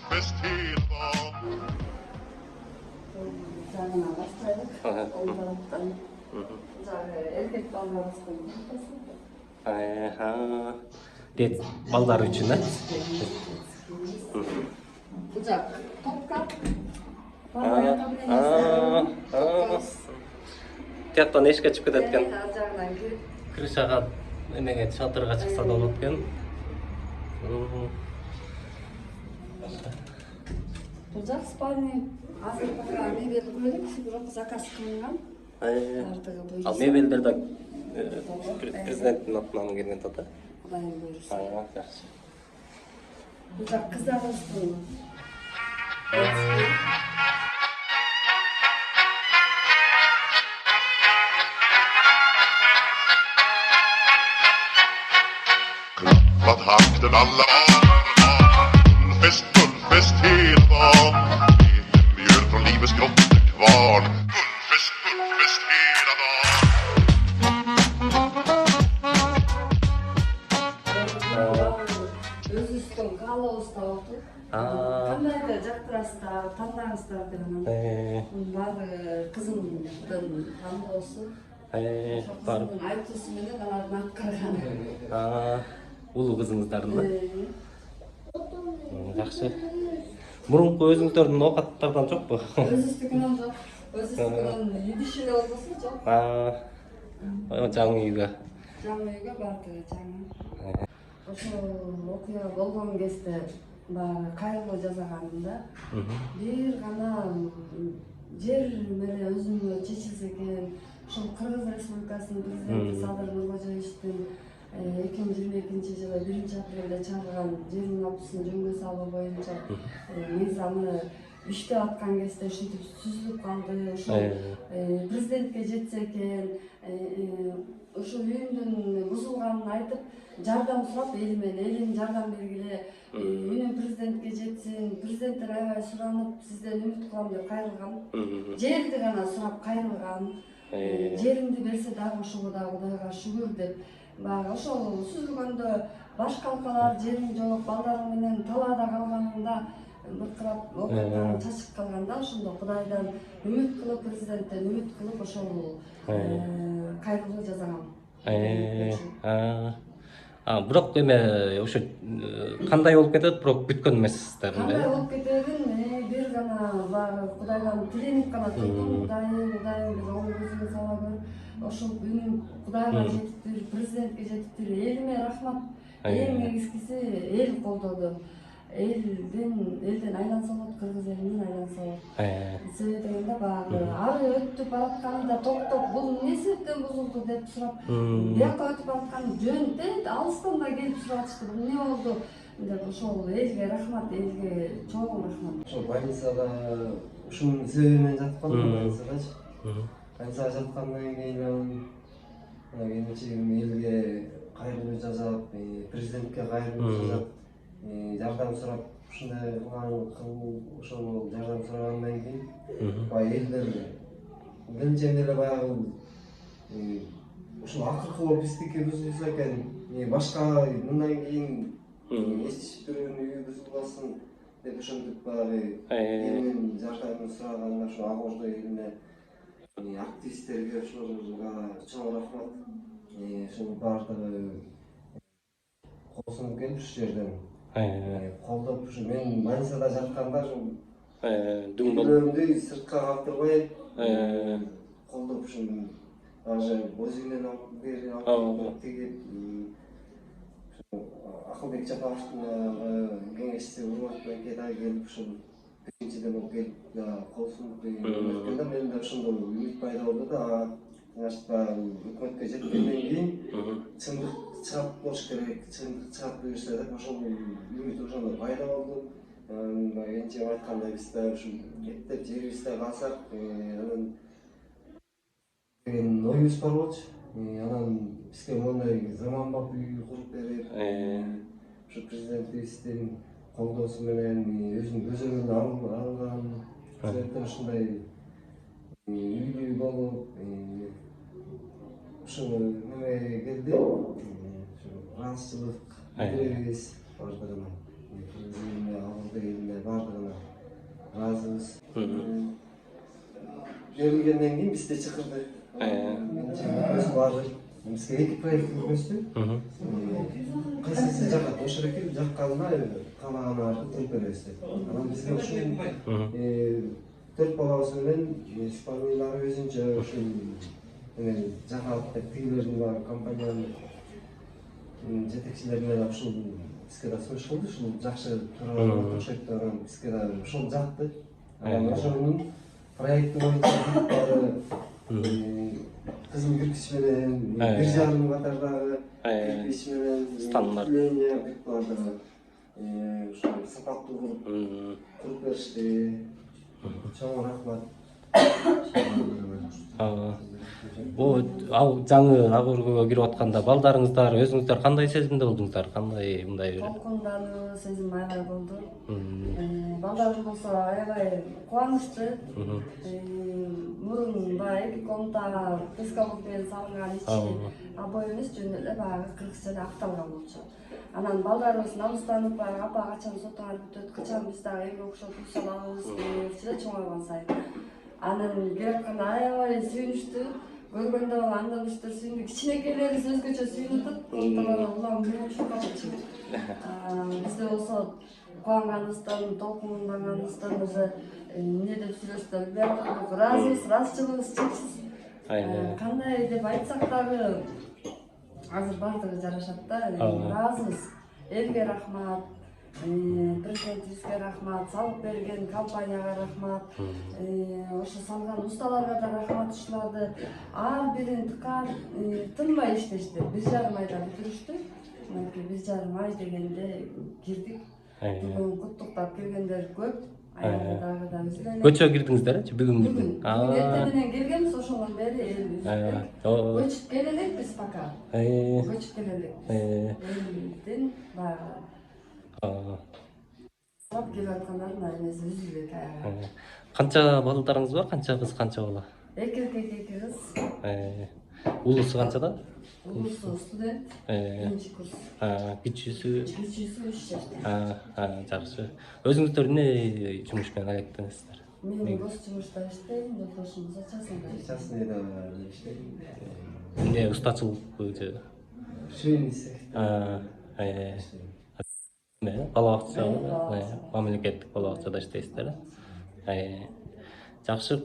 fest hela dagen. Canına bastırdık. Ondan erkek ballar Diyet ballar için de. Kucak, topkap. Tiyattan eşke çıkıp ketken. Azardan girip Krişaga emege çadırga çıksa da bolot eкен. Kucak spalni azır batıran mebel koyduk. Biroq zakaz kılıngan. Ал мебелдер да президенттин атынан келген тата. Kudayım buyursun. Жакшы. Kucak kızarırsın. Klappat hakten alla Fullfest hela dagen. Eten mjöl från livets grottekvarn. Fullfest hela dagen. Öz üstün kalı usta oldu. Kanday da jaktırasızlar, tandangsızlar dedim. Bunlar kızımın tanıdı olsun. Барып. Kızımın ayıptısı mene kalarını atkargan. Улуу кызыңыздардын да? Жакшы. Мурунку өзүңүздөрдүн оокаттардан жокпу? Öz üstünden yok. Öz üstünden yedişili olması çok. Жаңы үйгө. Жаңы үйгө барды, жаңы. Ошо окуя болгон кезде баягы кайрылуу жасаганымда бир гана жер менен өзүмө чечилсе экен, ошол Кыргыз Республикасынын президенти Садыр Нуркожоевичтин 2022-жылы 1-апрелде чыгарган жердин опусун жөнгө салуу боюнча мыйзамы иштеп аткан кезде ушинтип сүзүлүп калды. Ошол президентке жетсе экен, ошол үйүмдүн бузулганын айтып, жардам сурап элим жардам бергиле, үйүм президентке жетсин, президенттен аябай суранып, сизден үмүт кылам деп кайрылган. Жерди гана сурап кайрылган. Жеримди берсе дагы ошого да Кудайга шүгүр деп. Баягы ошол сүзүлгөндө башка алкалар жерим жок, балдарым менен талаада калганымда быркырап окуядан чачып калганда ошондо Кудайдан үмүт кылып, президенттен үмүт кылып ошол кайрылуу жасагам. Бирок эме ошо кандай болуп кетет, бирок бүткөн эмессиздер. Кандай болуп кетебин, бир гана баягы Кудайдан тиленип гана турдум. Кудайым бир оң көзүңө сала көр. Ошол үнүм Кудайга жетиптир, президентке жетиптир. Элиме рахмат. Эң негизгиси эл колдоду. Элден айланса болот, кыргыз элинен айланса болот. Себеби дегенде баягы ары өтүп баратканында токтоп, бул эмне себептен бузулду деп сурап, бияка өтүп бараткан жөн алыстан да келип сурашты. Бул эмне болду деп ошол элге рахмат, элге чоң рахмат. Ошол больницада ушунун себебинен жаткан больницадачы. Больницада жаткандан кийин кенечегим элге кайрылуу жасап, президентке кайрылуу жасап, жардам сурап, ушундай ошол жардам сурагандан кийин баягы элдер биринчиден эле баягы ушул акыркы болуп биздики бузулса экен, башка мындан кийин эч бирөөнүн үйү бузулбасын деп ошентип баягы элдин жардамын сураганда ошо ак ордо элине активисттерге ошолорго чоң рахмат. Ошол баардыгы косунуп келип ушул жерден колдоп, ушу мен больницада жатканда ушул үйлөрүмдү сыртка калтырбай колдоп, ушул даже өзүнөн алып бери алып тигип, Акылбек Жапаровдун кеңешчиси Урматбекке да келип ушул биринчиден болуп келип кол сунуп өткөндө менде ошондой үмүт пайда болду да, значит баягы өкмөткө жеткенден кийин чындык чыгат болуш керек, чындык чыгат буюрса деп ошол үмүт ошондо пайда болду. Энче айткандай биз да ушул эптеп жерибизде калсак, анан деген оюбуз бар болчу. Анан бизге мондай заманбап үй куруп берип, ушу президентибиздин колдоосу менен өзүнүн көзөмөлүнө алган себептен ушундай үйлүү болуп, ушул неме келди. Ыраазычылык билдиребиз бардыгына. Элине, Акылбек элине, бардыгына. Берилгенден кийин бизде чакырды. Өз баары бизге 2 проект көргөздү. Кайсысы жагат ошол экен жакканына калаган аркы туруп беребиз деп. Анан бизге ушул 4 балабыз менен испаниялар өзүнчө ушул жагат деп тигилердин баары компаниянын жетекчилери менен ушул бизге да сунуш кылды. Ушул жакшы тууралуу окшойт деп бизге да ушул жакты. Анан ошонун проекти боюнча кызыл кирпич менен, бир жарым катардагы кирпич менен стандар ушул сапаттуу куруп беришти. Чоң рахмат. Бул жаңы агыргөөгө кирип атканда балдарыңыздар, өзүңүздөр кандай сезимде болдуңуздар? Кандай мындай бир толкундануу сезим аябай болду. Балдарым болсо аябай кубанычтуу. Мурун баягы 2 комнатага пескалык менен салынган ичи обой эмес, жөн эле баягы кыргызчада акталган болчу. Анан балдарыбыз намыстанып баягы апа качан сотуңар бүтөт, качан биз дагы элге окшоп үй салабыз депчи чоңойгон сайын. Анан келатканда аябай сүйүнүштүү. Көргөндө андан үстү сүйүндү. Кичинекейлерибиз өзгөчө сүйүнүп атат. Улам ушул калчу. Бизде болсо кубанганыбыздан, толкунданганыбыздан уже эмне деп сүйлөштү билбей разыбыз, ыраазычылыгыбыз чексиз. Кандай деп айтсак дагы азыр баардыгы жарашат да. Ыраазыбыз. Элге рахмат. Президентибизге рахмат, салып берген компанияга рахмат, ошо салган усталарга да рахмат. Ушуларды ар бирин тынбай иштешти. 1,5 айда бүтүрүштү. 1,5 ай дегенде кирдик. Бүгүн куттуктап келгендер көп. Аягындагы да бизден. көчөгө кирдиңиздерчи бүгүн? Эртең менен келгенбиз, ошондон бери көчүп келе элекпиз пока. Көчүп келе элекпиз. Элдин баягы Сап келип аткандардын эмеси үзүлбөйт аябай. Канча балдарыңыз бар? Канча кыз, канча бала? 2 эркек, 2 кыз. Улуусу канчада? Улуусу студент, 1-чи курс. Кичүүсү? Кичүүсү 3 жашта. Жакшы. Өзүңүздөр эмне жумуш менен алектенесиздер? Мен гос жумушта иштейм, жолдошумуз частныйда. Частныйда иштейм. Эмне устачылыкпы же? Швейный цех. Бала бакча, мамлекеттик бала бакчада иштейсиздер. Жакшы.